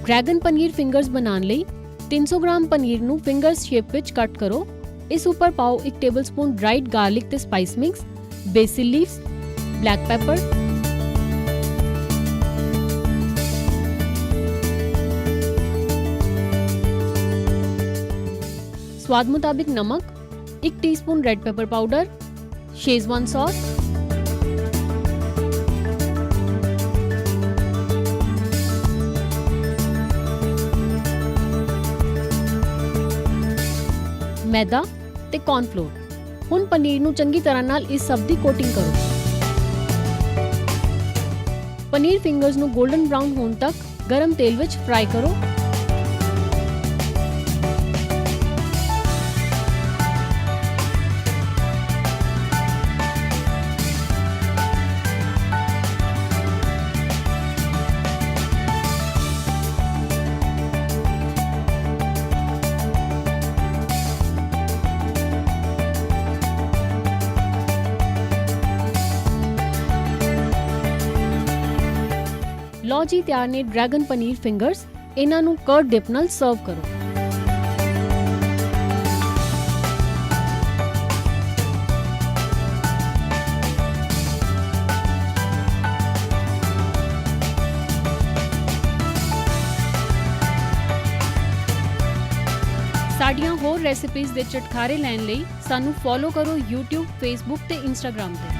Dragon paneer fingers ਬਣਾਉਣ ਲਈ 300 gram paneer ਨੂੰ ਫਿੰਗਰਸ ਸ਼ੇਪ ਵਿੱਚ ਕੱਟ ਕਰੋ। ਇਸ ਉੱਪਰ ਪਾਓ 1 ਟੇਬਲਸਪੂਨ ਡਰਾਈਡ ਗਾਰਲਿਕ ਤੇ spice mix, basil leaves, black pepper, स्वाद मुताबिक नमक, 1 teaspoon red pepper powder, schezwan sauce, मैदा ते कॉर्नफ्लोर। हुण पनीर नूं चंगी तरह नाल इस सब दी कोटिंग करो। पनीर फिंगर्स नूं गोल्डन ब्राउन होण तक गरम तेल विच फ्राई करो। ਲਓ ਜੀ, ਤਿਆਰ ਨੇ ਡਰੈਗਨ ਪਨੀਰ ਫਿੰਗਰਸ। ਇਹਨਾਂ ਨੂੰ ਕਰਡ ਡਿਪ ਨਾਲ ਸਰਵ ਕਰੋ। ਸਾਡੀਆਂ ਹੋਰ ਰੈਸਿਪੀਜ਼ ਦੇ ਚਟਖਾਰੇ ਲੈਣ ਲਈ ਸਾਨੂੰ ਫੋਲੋ ਕਰੋ YouTube, Facebook ਤੇ Instagram ਤੇ।